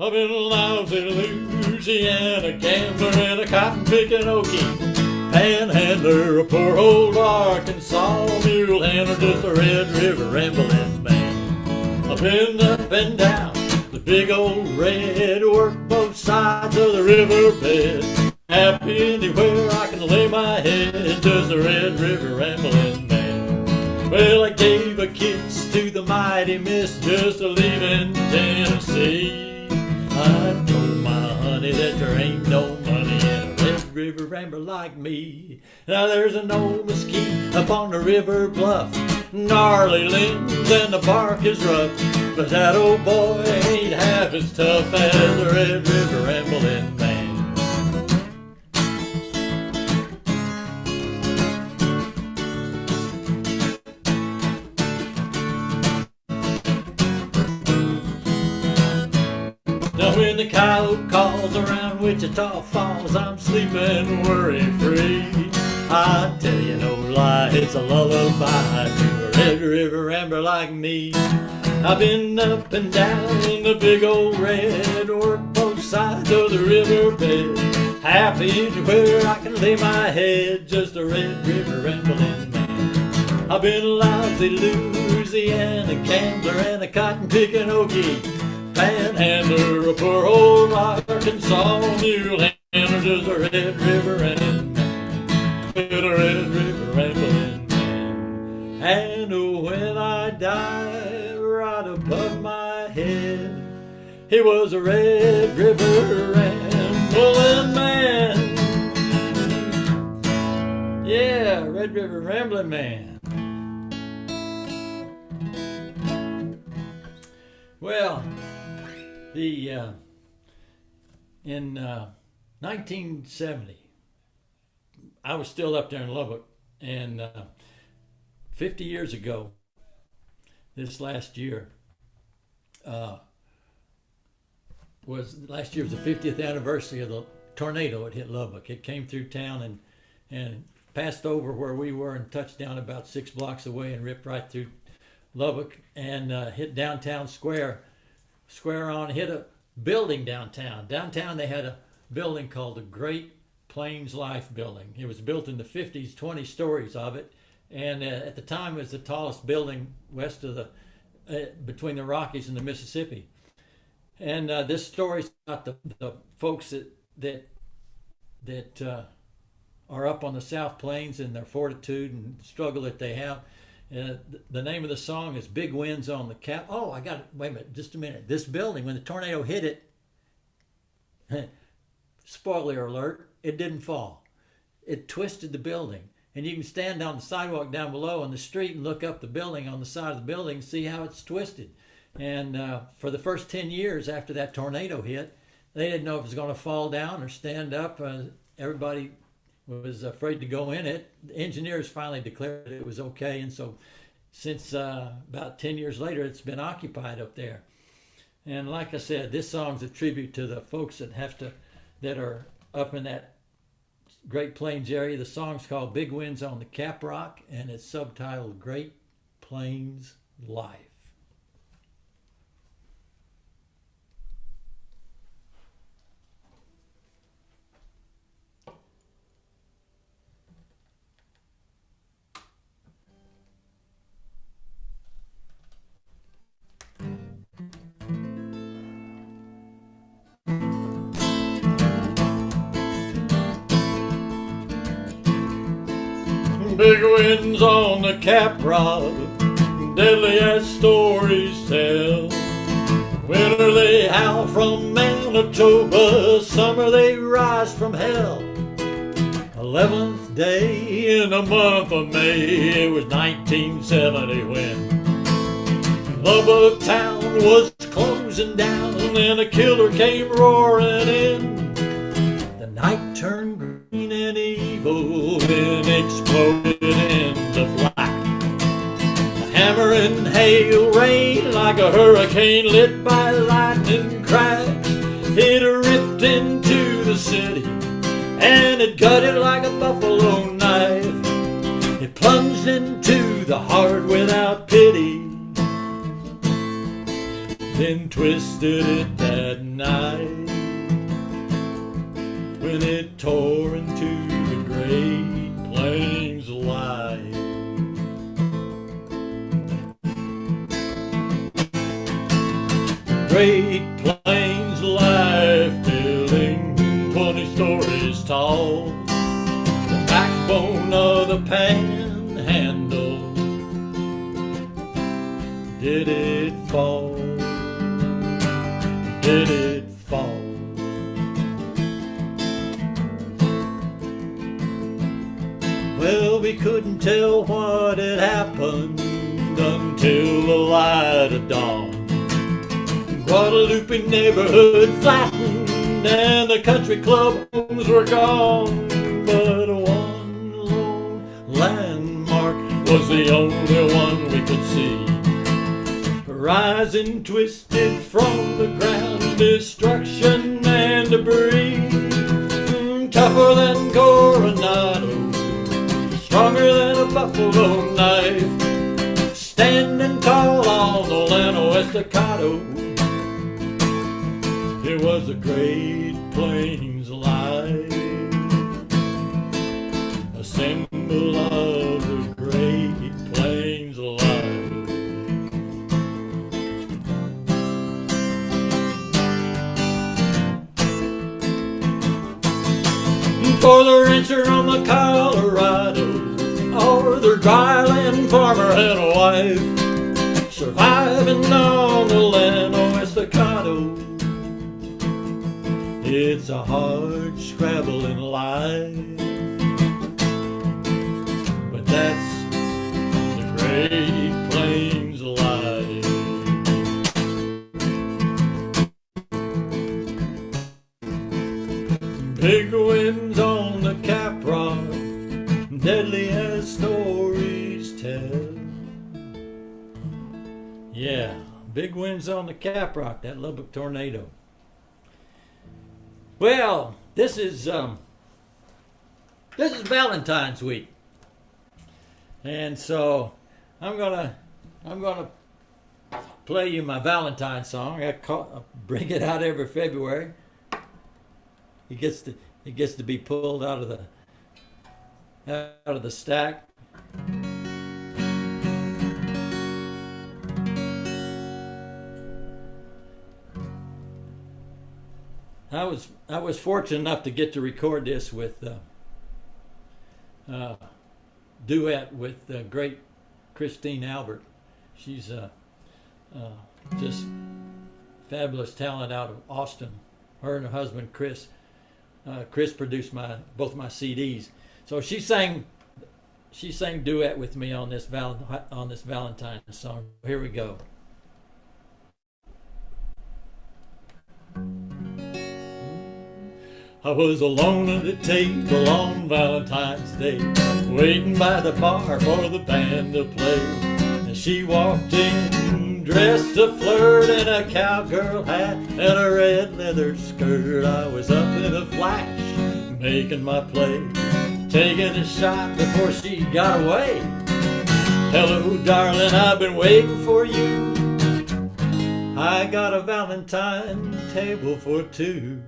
I've been a lousy Louisiana gambler and a cotton-picking Okie panhandler, a poor old Arkansas mule handler, just a Red River rambling man. I've been up and down the big old red, worked both sides of the riverbed. Happy anywhere I can lay my head, just a Red River rambling man. Well, I gave a kiss to the mighty Miss just a leaving Tennessee. I told my honey that there ain't no money in a Red River rambler like me. Now there's an old mesquite up on the river bluff, gnarly limbs and the bark is rough, but that old boy ain't half as tough as the Red River rambling man. Now when the coyote calls around Wichita Falls, I'm sleeping worry-free. I tell you no lie, it's a lullaby to a Red River rambler like me. I've been up and down the big old red, worked both sides of the riverbed. Happy anywhere I can lay my head, just a Red River rambling man. I've been a lousy Louisiana gambler and a cotton-picking Okie panhandler, a poor old Arkansas mule handler, just a Red River rambling man, a Red River rambling man. And when I die, right above my head, he was a Red River rambling man. Yeah, Red River rambling man. Well, in 1970, I was still up there in Lubbock, and 50 years ago, this last year, was the 50th anniversary of the tornado that hit Lubbock. It came through town and passed over where we were and touched down about 6 blocks away and ripped right through Lubbock and hit downtown square on, hit a building downtown. Downtown they had a building called the Great Plains Life Building. It was built in the 50s, 20 stories of it, and at the time it was the tallest building west of between the Rockies and the Mississippi. And this story's about the folks that are up on the South Plains and their fortitude and struggle that they have. The name of the song is Big Winds on the Cap. Oh, I got it. Wait a minute, just a minute. This building, when the tornado hit it, spoiler alert, it didn't fall. It twisted the building. And you can stand on the sidewalk down below on the street and look up the building on the side of the building and see how it's twisted. And for the first 10 years after that tornado hit, they didn't know if it was going to fall down or stand up. Everybody was afraid to go in it. The engineers finally declared it was okay, and so since about 10 years later, it's been occupied up there. And like I said, this song's a tribute to the folks that are up in that Great Plains area. The song's called Big Winds on the Cap Rock, and it's subtitled Great Plains Life. Big winds on the Cap Rock, deadly as stories tell. Winter they howl from Manitoba, summer they rise from hell. 11th day in the month of May, it was 1970 when Lubbock town was closing down and a killer came roaring in. The night turned green and evil, then exploded into black. The hammering hail rain like a hurricane lit by lightning cracks. It ripped into the city and it gutted like a buffalo knife. It plunged into the heart without pity, then twisted it down. that night when it tore into the Great Plains light. Great Plains life, building 20 stories tall, the backbone of the Panhandle. Did it fall? Did it fall? Well, we couldn't tell what had happened until the light of dawn. Guadalupe neighborhood flattened and the country club homes were gone. But one lone landmark was the only one we could see, rising twisted from the ground, destruction and debris. Tougher than Coronado, stronger than a buffalo knife, standing tall on the Llano Estacado. It was a Great Plains life, a symbol of the Great Plains life. For the rancher on the Colorado, or the dryland farmer and a wife, surviving on the Llano Estacado. It's a hard scrabbling life, but that's the Great Plains life. Big winds on the Caprock, deadly as stories tell. Yeah, big winds on the Caprock, that Lubbock tornado. Well, this is Valentine's week, and so I'm gonna play you my Valentine song. I bring it out every February. It gets to be pulled out of the stack. I was fortunate enough to get to record this with duet with the great Christine Albert. She's just fabulous talent out of Austin. Her and her husband Chris. Chris produced both my CDs. So she sang duet with me on this Valentine song. Here we go. I was alone at a table on Valentine's Day, waiting by the bar for the band to play. And she walked in, dressed to flirt in a cowgirl hat and a red leather skirt. I was up in a flash, making my play, taking a shot before she got away. Hello, darling, I've been waiting for you. I got a Valentine table for two.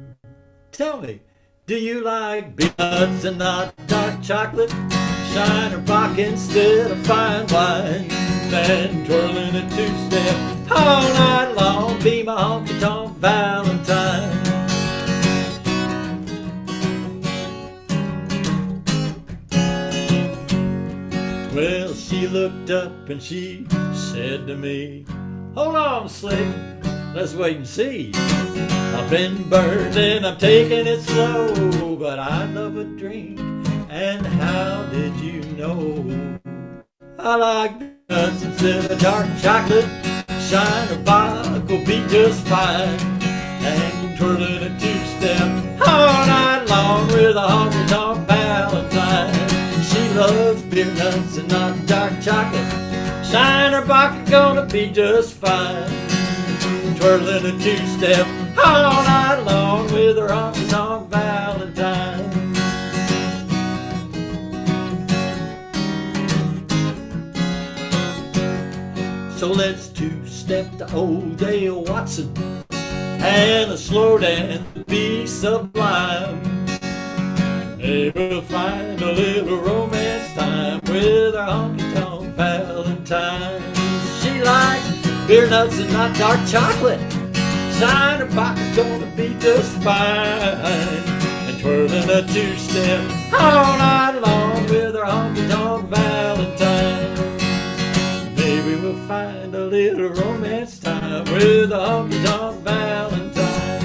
Tell me, do you like peanuts and not dark chocolate? Shine or Bach instead of fine wine? And twirling a two-step all night long, be my honky-tonk Valentine. Well, she looked up and she said to me, hold on, Slick, let's wait and see. I've been burned and I'm taking it slow, but I love a drink, and how did you know? I like nuts instead of dark chocolate, shine or Bach will be just fine. And twirling a two-step all night long with a honky-tonk Valentine. She loves beer nuts and not dark chocolate, shine or Bach gonna be just fine. Twirling a two-step all night long with her honky-tonk Valentine. So let's two-step to old Dale Watson, and a slow dance be sublime. Maybe we'll find a little romance time with our honky-tonk Valentine. She likes beer nuts and not dark chocolate. Sign her pocket's gonna be just fine. And twirling a two-step all night long with our honky-tonk Valentine. Maybe we'll find a little romance time with a honky-tonk Valentine.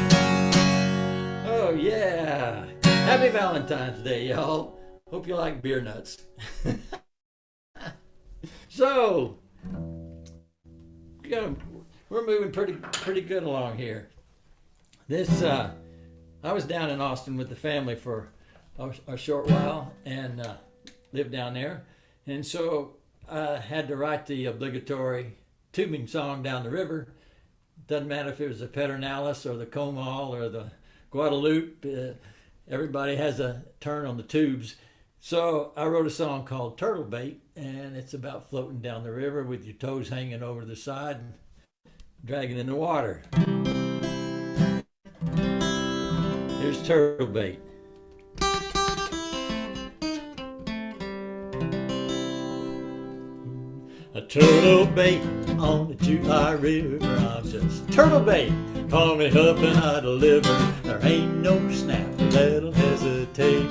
Oh yeah! Happy Valentine's Day, y'all. Hope you like beer nuts. So, we're moving pretty good along here. This I was down in Austin with the family for a short while and lived down there, and so I had to write the obligatory tubing song down the river. Doesn't matter if it was the Pedernales or the Comal or the Guadalupe. Everybody has a turn on the tubes. So I wrote a song called Turtle Bait, and it's about floating down the river with your toes hanging over the side and dragging in the water. Here's Turtle Bait. A turtle bait on the July River. I'm just turtle bait. Call me up and I deliver. There ain't no snapper that'll hesitate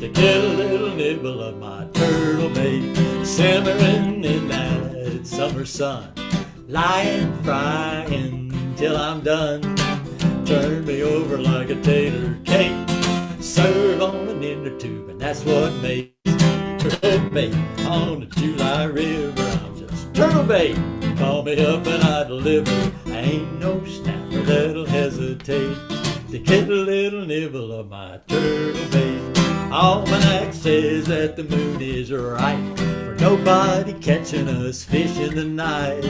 to get a little nibble of my turtle bait. Simmering in that summer sun, lying frying till I'm done. Turn me over like a tater cake. Serve on an inner tube, and that's what makes turtle bait on the July River. I'm just turtle bait. Call me up and I deliver. Ain't no snapper that'll hesitate to get a little nibble of my turtle bait. Almanac says that the moon is right for nobody catching us fishing tonight.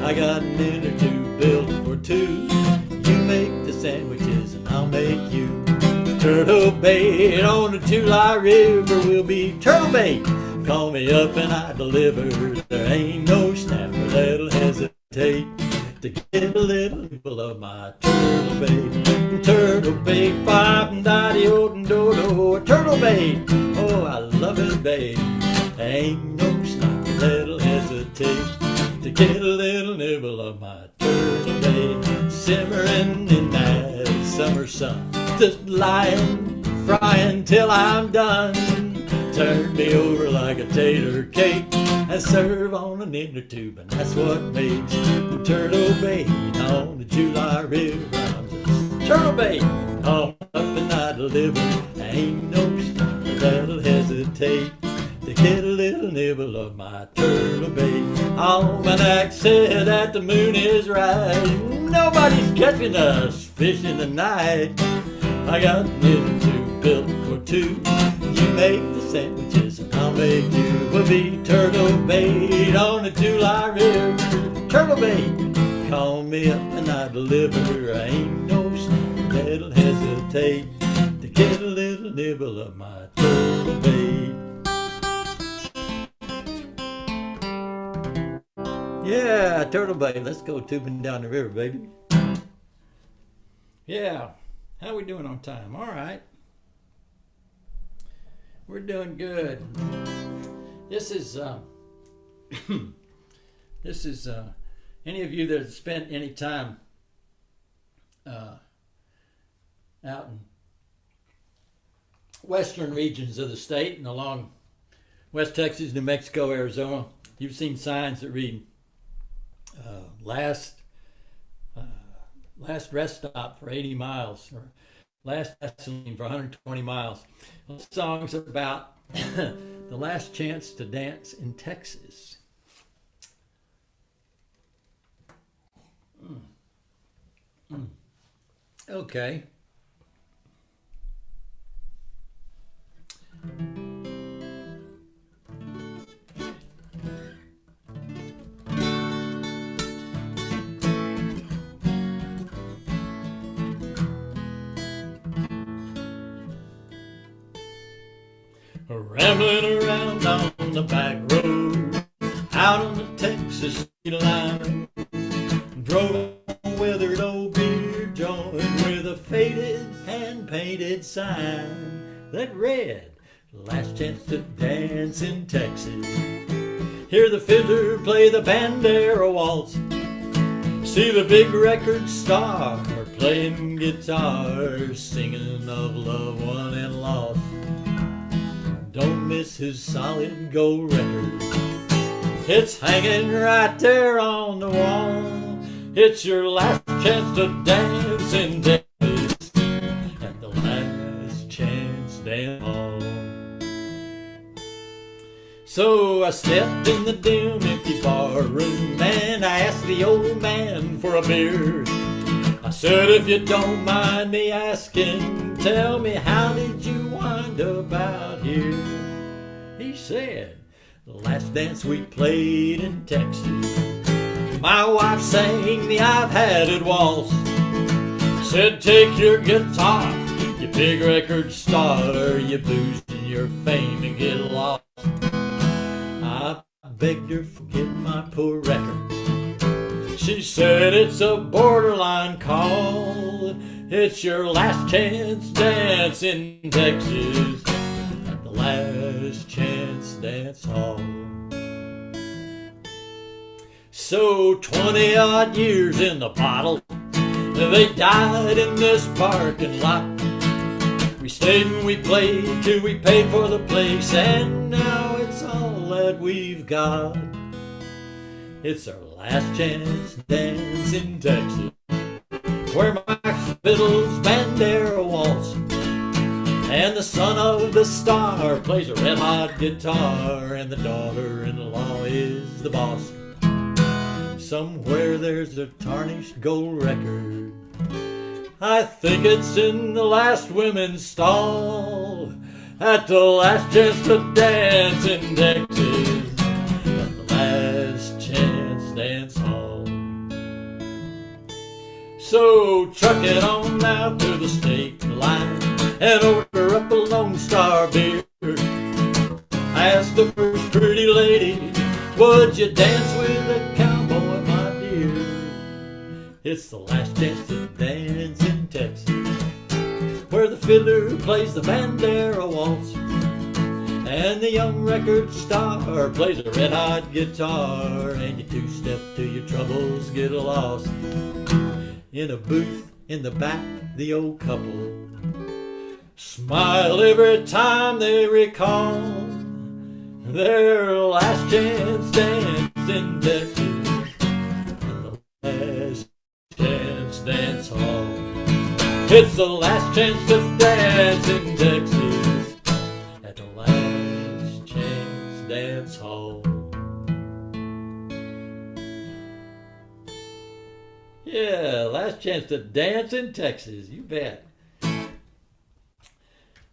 I got an inner tube built for two. You make the sandwiches and I'll make you turtle bait on the July River. We'll be turtle bait. Call me up and I deliver. There ain't no snapper that'll hesitate to get a little nibble of my turtle bait. Turtle bait, pop and daddy oden dodo. Turtle bait, oh I love it, babe. There ain't no snapper that'll hesitate to get a little nibble of my turtle bait. Simmering in that summer sun, just lying, frying till I'm done. Turn me over like a tater cake and serve on an inner tube, and that's what makes the turtle bait on the July River. I'm just turtle bait, call up and I deliver. Ain't no snapper that'll hesitate to get a little nibble of my turtle bait. Almanac said that the moon is right. Nobody's catching us fishing tonight. I got an inner tube built for two. You make the sandwiches and I'll make you. We'll be turtle bait on the July River. Turtle bait, call me up and I deliver. Ain't no snapper that'll hesitate to get a little nibble of my turtle bait. Yeah, turtle bait. Let's go tubing down the river, baby. Yeah, how we doing on time? All right. We're doing good. This is any of you that have spent any time out in western regions of the state and along West Texas, New Mexico, Arizona, you've seen signs that read last rest stop for 80 miles or last gasoline for 120 miles. The song's about the last chance to dance in Texas. Okay. Rambling around on the back road, out on the Texas state line, drove a weathered old beer jar. a faded hand-painted sign that read, "Last chance to dance in Texas." Hear the fiddler play the Bandera Waltz. See the big record star playing guitar, singing of love won and lost. Don't miss his solid gold record. It's hanging right there on the wall. It's your last chance to dance in Texas at the Last Chance Dance Hall. So I stepped in the dim, empty bar room and I asked the old man for a beer. I said, "If you don't mind me asking, tell me, how did you wind up out here?" He said, "The last dance we played in Texas, my wife sang the I've Had It waltz. Said, take your guitar, you big record star, you booze in your fame and get lost." I begged her forget my poor record. She said, "It's a borderline call. It's your last chance dance in Texas at the Last Chance Dance Hall." So 20 odd years in the bottle, they died in this parking lot. We stayed and we played till we paid for the place, and now it's all that we've got. It's our last chance dance in Texas, where my fiddle's Bandera Waltz, and the son of the star plays a red-hot guitar, and the daughter-in-law is the boss. Somewhere there's a tarnished gold record. I think it's in the last women's stall at the last chance to dance in Texas at the Last Chance Dance Hall. So truck it on out to the state line and order up a Lone Star beer. Ask the first pretty lady, "Would you dance with a cowboy, my dear?" It's the last chance to dance in Texas, where the fiddler plays the Bandera Waltz, and the young record star plays a red-hot guitar, and you two-step till your troubles get lost. In a booth in the back, the old couple smile every time they recall their last chance dance in Texas at the Last Chance Dance Hall. It's the last chance to dance in Texas at the Last Chance Dance Hall. Yeah, last chance to dance in Texas. You bet.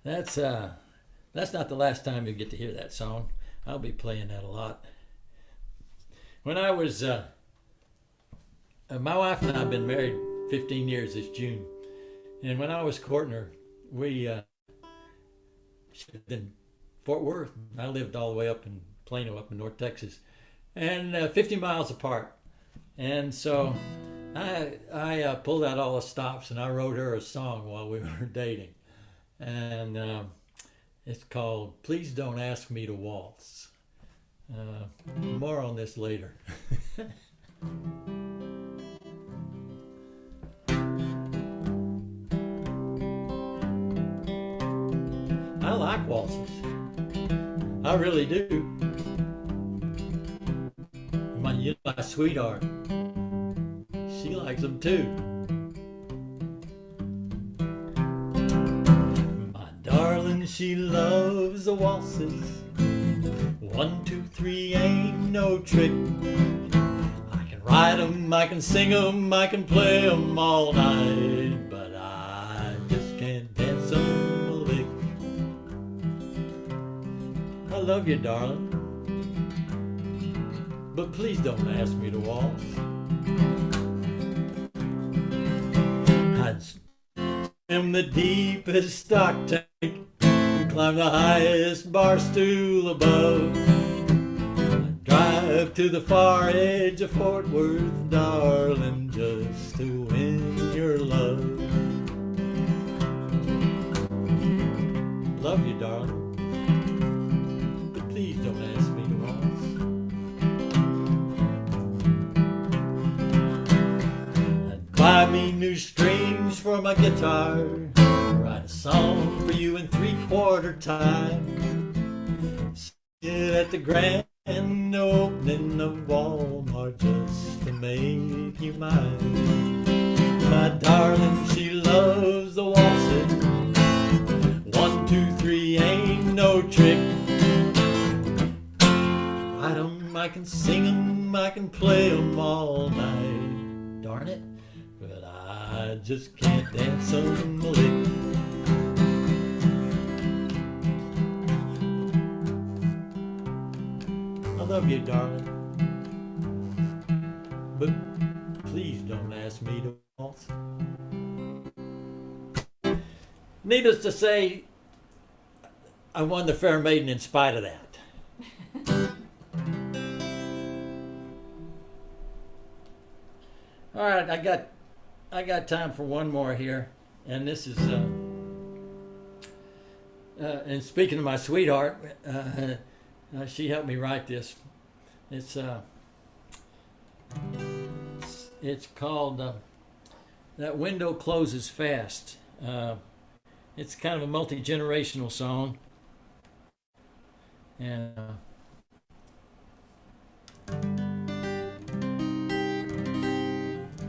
That's not the last time you get to hear that song. I'll be playing that a lot. When I was, my wife and I have been married 15 years this June. And when I was courting her, she lived in Fort Worth. I lived all the way up in Plano, up in North Texas, and 50 miles apart. And so I pulled out all the stops and I wrote her a song while we were dating. And it's called "Please Don't Ask Me to Waltz." More on this later. I like waltzes. I really do. My sweetheart, she likes them too. My darling, she loves the waltzes. 1, 2, 3 ain't no trick. I can ride 'em, I can sing 'em, I can play 'em all night, but I just can't dance 'em a lick. I love you, darling, but please don't ask me to waltz. I'd swim the deepest stock tank, climb the highest bar stool above. I'd drive to the far edge of Fort Worth, darling, just to win your love. love you, darling, but please don't ask me to waltz. And buy me new strings for my guitar, write a song for you in 3/4 time, sit at the grand opening of Walmart just to make you mine. My darling, she loves the waltzes. 1, 2, 3 ain't no trick. Write 'em, I can sing 'em, I can play 'em all night. Darn it, but I just can't dance 'em a lick. I love you, darling, but please don't ask me to waltz. Needless to say, I won the Fair Maiden in spite of that. All right, I got time for one more here, and this is and speaking of my sweetheart, she helped me write this. It's called That Window Closes Fast. It's kind of a multi-generational song, and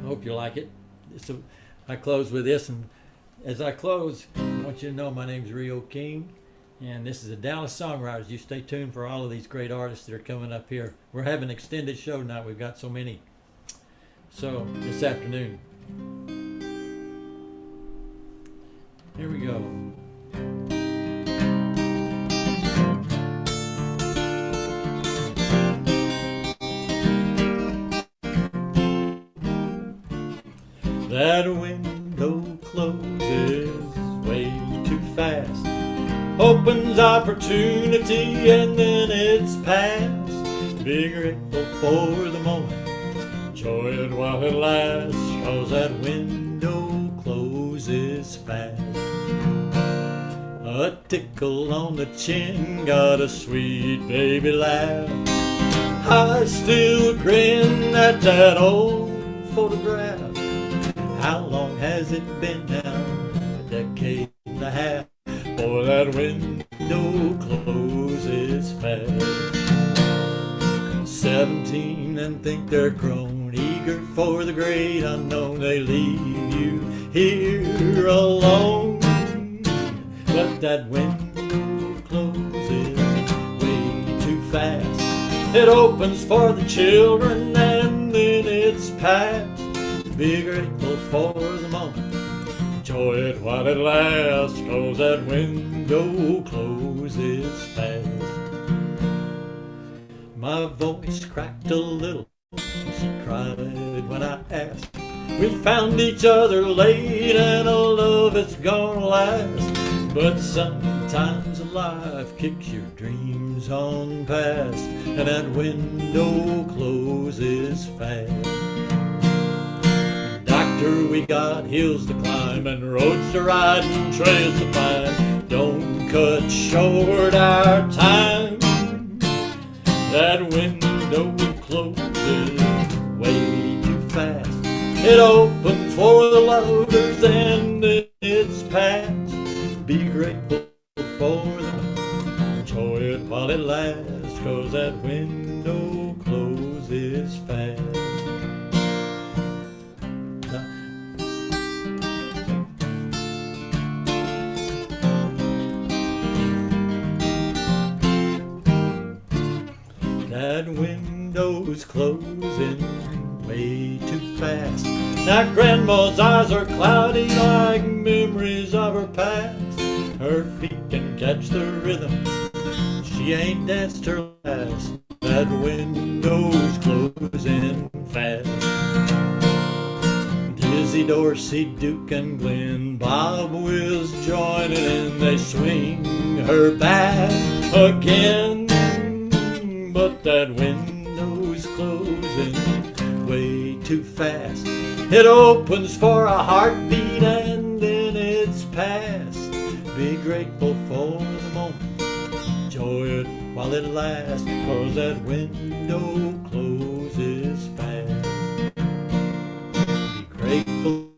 I hope you like it. So I close with this, and as I close, I want you to know my name's Rio King, and this is the Dallas Songwriters. You stay tuned for all of these great artists that are coming up here. We're having an extended show tonight. We've got so many. So this afternoon. Here we go. That window closes way too fast, opens opportunity and then it's past. Be grateful for the moment, enjoy it while it lasts, 'cause that window closes fast. A tickle on the chin, got a sweet baby laugh. I still grin at that old photograph. How long has it been now? A decade and a half. Boy, that window closes fast. 17 and think they're grown, eager for the great unknown. They leave you here alone, but that window closes way too fast. It opens for the children and then it's past. Be grateful for the moment, enjoy it while it lasts, 'cause that window closes fast. My voice cracked a little, she cried when I asked. We found each other late and a love that's gonna last. But sometimes life kicks your dreams on past, and that window closes fast. Doctor, we got hills to climb and roads to ride and trails to find. Don't cut short our time. That window closes way too fast. It opens for the lovers and then it's past. Be grateful for them, enjoy it while it lasts, 'cause that window closes fast. That window's closing way too fast. Now grandma's eyes are cloudy like memories of her past. Her feet can catch the rhythm, she ain't danced her last. That window's closing fast. Dizzy, Dorsey, Duke and Glenn, Bob Wills joining in. They swing her back again, but that window's closing way too fast. It opens for a heartbeat and then it's past. Be grateful for the while it lasts, 'cause that window closes fast. Be grateful